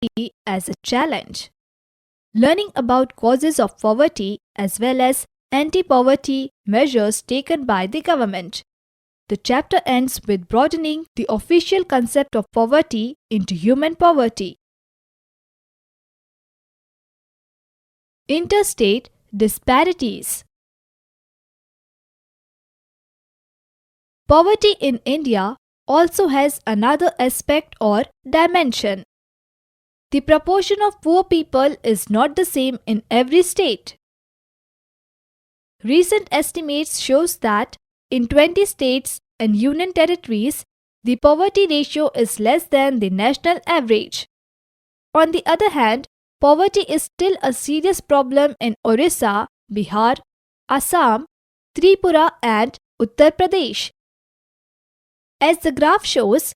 poverty as a challenge. Learning about causes of poverty as well as anti-poverty measures taken by the government. The chapter ends with broadening the official concept of poverty into human poverty. Interstate disparities. Poverty in India also has another aspect or dimension. The proportion of poor people is not the same in every state. Recent estimates shows that in 20 states and union territories, the poverty ratio is less than the national average. On the other hand, poverty is still a serious problem in Orissa, Bihar, Assam, Tripura and Uttar Pradesh. As the graph shows,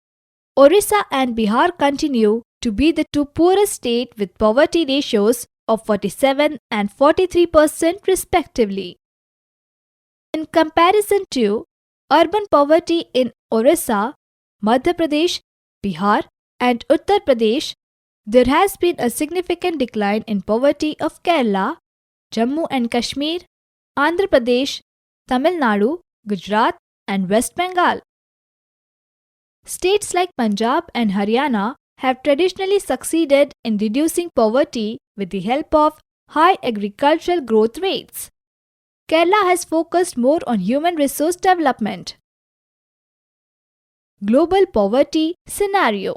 Orissa and Bihar continue to be the two poorest states with poverty ratios of 47 and 43% respectively. In comparison to urban poverty in Orissa, Madhya Pradesh, Bihar and Uttar Pradesh, there has been a significant decline in poverty of Kerala, Jammu and Kashmir, Andhra Pradesh, Tamil Nadu, Gujarat and West Bengal. States like Punjab and Haryana have traditionally succeeded in reducing poverty with the help of high agricultural growth rates. Kerala has focused more on human resource development. Global poverty scenario.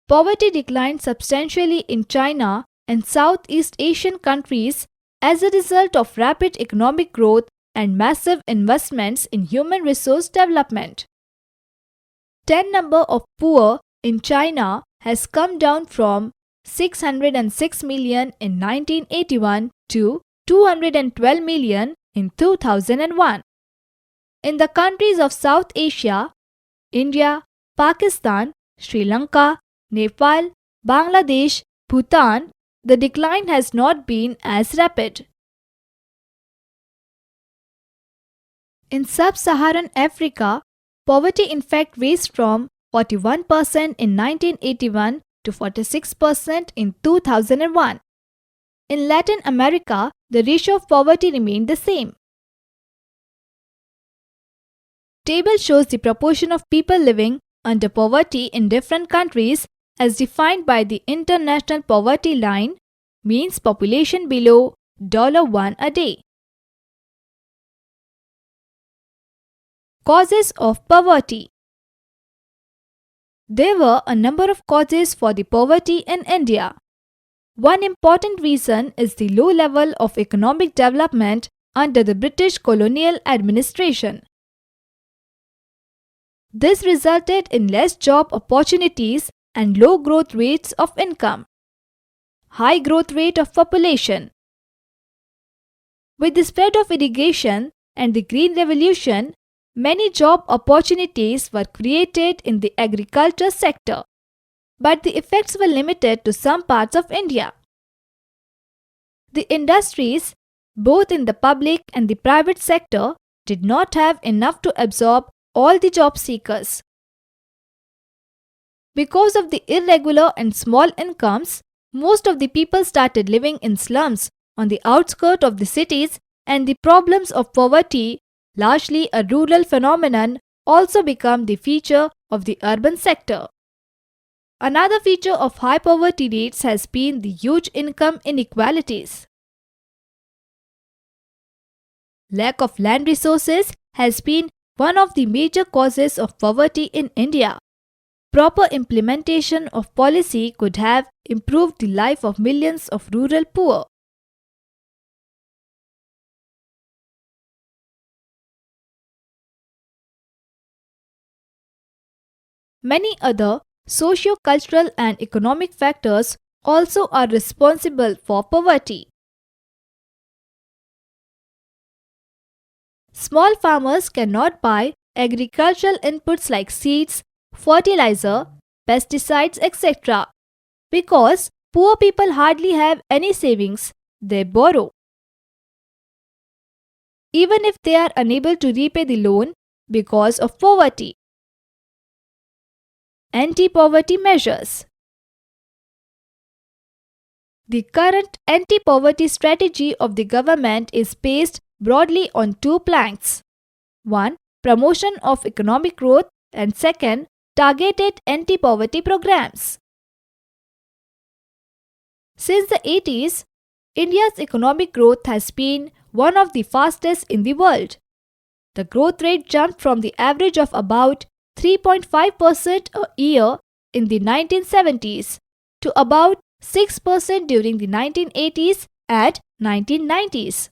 Poverty declined substantially in China and Southeast Asian countries as a result of rapid economic growth and massive investments in human resource development. The number of poor in China has come down from 606 million in 1981 to 212 million in 2001. In the countries of South Asia, India, Pakistan, Sri Lanka, Nepal, Bangladesh, Bhutan, the decline has not been as rapid. In sub-Saharan Africa, poverty in fact raised from 41% in 1981 to 46% in 2001. In Latin America, the ratio of poverty remained the same. Table shows the proportion of people living under poverty in different countries as defined by the International Poverty Line, means population below $1 a day. Causes of poverty. There were a number of causes for the poverty in India. One important reason is the low level of economic development under the British colonial administration. This resulted in less job opportunities and low growth rates of income. High growth rate of population. With the spread of irrigation and the Green Revolution, many job opportunities were created in the agriculture sector, but the effects were limited to some parts of India. The industries, both in the public and the private sector, did not have enough to absorb all the job seekers. Because of the irregular and small incomes, most of the people started living in slums on the outskirts of the cities, and the problems of poverty, largely a rural phenomenon, also become the feature of the urban sector. Another feature of high poverty rates has been the huge income inequalities. Lack of land resources has been one of the major causes of poverty in India. Proper implementation of policy could have improved the life of millions of rural poor. Many other socio-cultural and economic factors also are responsible for poverty. Small farmers cannot buy agricultural inputs like seeds, fertilizer, pesticides, etc. Because poor people hardly have any savings, they borrow. Even if they are unable to repay the loan because of poverty. Anti-poverty measures. The current anti-poverty strategy of the government is based broadly on two planks. One, promotion of economic growth, and second, targeted anti-poverty programs. Since the 80s, India's economic growth has been one of the fastest in the world. The growth rate jumped from the average of about 3.5% a year in the 1970s to about 6% during the 1980s and 1990s.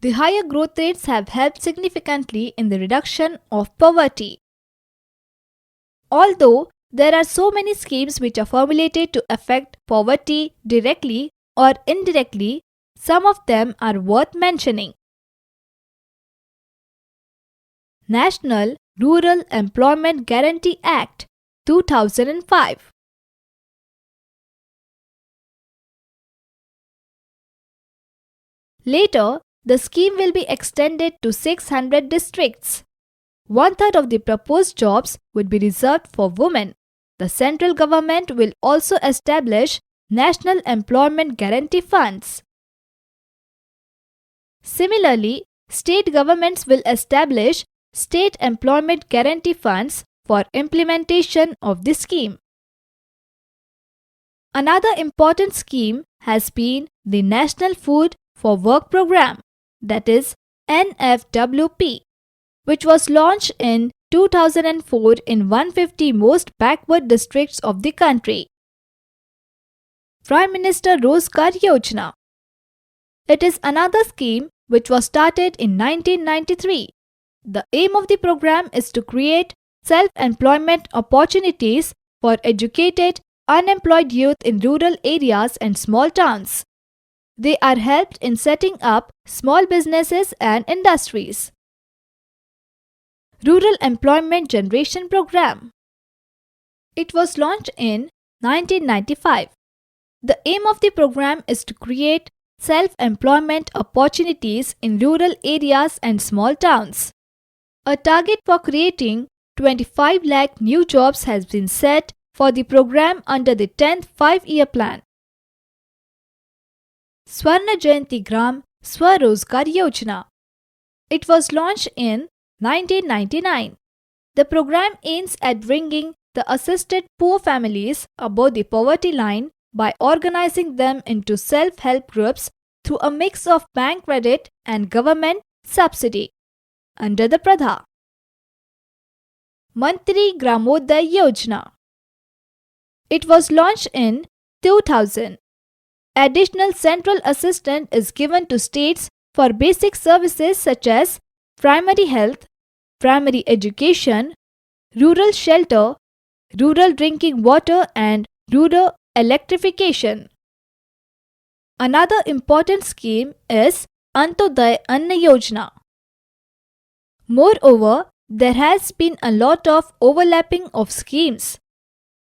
The higher growth rates have helped significantly in the reduction of poverty. Although there are so many schemes which are formulated to affect poverty directly or indirectly, some of them are worth mentioning. National Rural Employment Guarantee Act 2005. Later, the scheme will be extended to 600 districts. One-third of the proposed jobs would be reserved for women. The central government will also establish National Employment Guarantee Funds. Similarly, state governments will establish State Employment Guarantee Funds for implementation of the scheme. Another important scheme has been the National Food for Work Program, that is NFWP, which was launched in 2004 in 150 most backward districts of the country. Prime Minister Rozgar Yojana. It is another scheme which was started in 1993. The aim of the program is to create self-employment opportunities for educated, unemployed youth in rural areas and small towns. They are helped in setting up small businesses and industries. Rural Employment Generation Program. It was launched in 1995. The aim of the program is to create self-employment opportunities in rural areas and small towns. A target for creating 25 lakh new jobs has been set for the program under the 10th 5-year plan. Swarna Jayanti Gram Swarozgar Yojana. It was launched in 1999. The program aims at bringing the assisted poor families above the poverty line by organizing them into self-help groups through a mix of bank credit and government subsidy under the Pradhan Mantri Gramodaya Yojana. It was launched in 2000. Additional central assistance is given to states for basic services such as primary health, primary education, rural shelter, rural drinking water and rural electrification. Another important scheme is Antyodaya Anna Yojana. Moreover, there has been a lot of overlapping of schemes.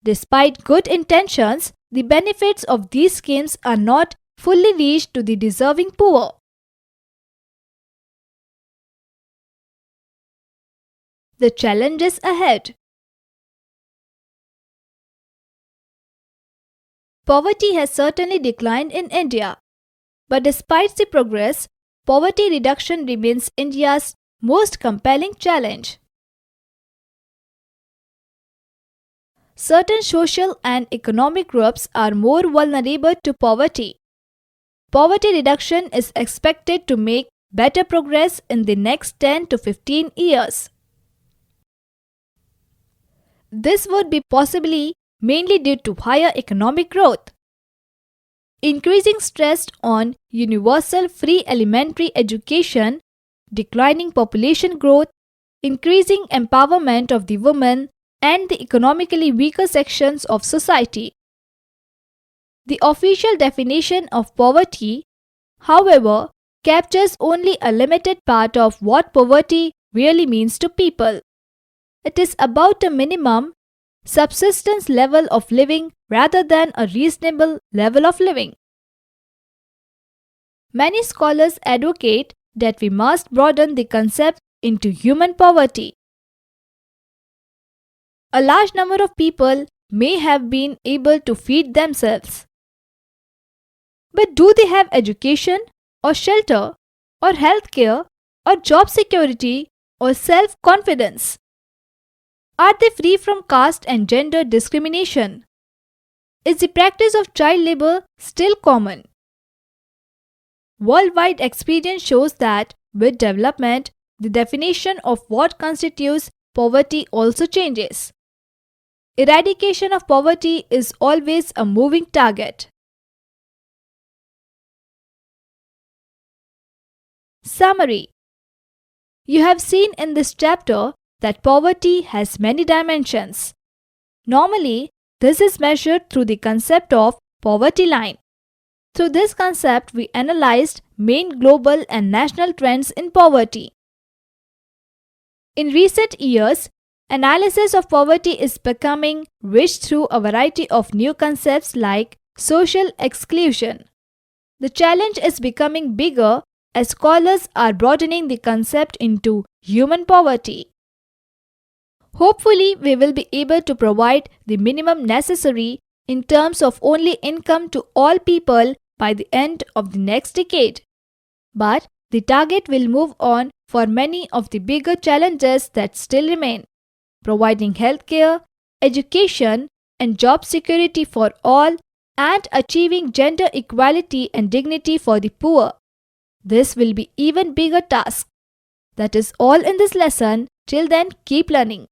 Despite good intentions, the benefits of these schemes are not fully reached to the deserving poor. The challenges ahead. Poverty has certainly declined in India, but despite the progress, poverty reduction remains India's most compelling challenge. Certain social and economic groups are more vulnerable to poverty. Poverty reduction is expected to make better progress in the next 10 to 15 years. This would be possibly mainly due to higher economic growth, increasing stress on universal free elementary education, declining population growth, increasing empowerment of the women and the economically weaker sections of society. The official definition of poverty, however, captures only a limited part of what poverty really means to people. It is about a minimum subsistence level of living rather than a reasonable level of living. Many scholars advocate that we must broaden the concept into human poverty. A large number of people may have been able to feed themselves. But do they have education, or shelter, or health care, or job security, or self confidence? Are they free from caste and gender discrimination? Is the practice of child labor still common? Worldwide experience shows that with development, the definition of what constitutes poverty also changes. Eradication of poverty is always a moving target. Summary. You have seen in this chapter that poverty has many dimensions. Normally, this is measured through the concept of poverty line. Through this concept, we analyzed main global and national trends in poverty. In recent years, analysis of poverty is becoming rich through a variety of new concepts like social exclusion. The challenge is becoming bigger as scholars are broadening the concept into human poverty. Hopefully, we will be able to provide the minimum necessary in terms of only income to all people by the end of the next decade. But the target will move on for many of the bigger challenges that still remain, providing healthcare, education, and job security for all, and achieving gender equality and dignity for the poor. This will be even bigger task. That is all in this lesson. Till then, keep learning.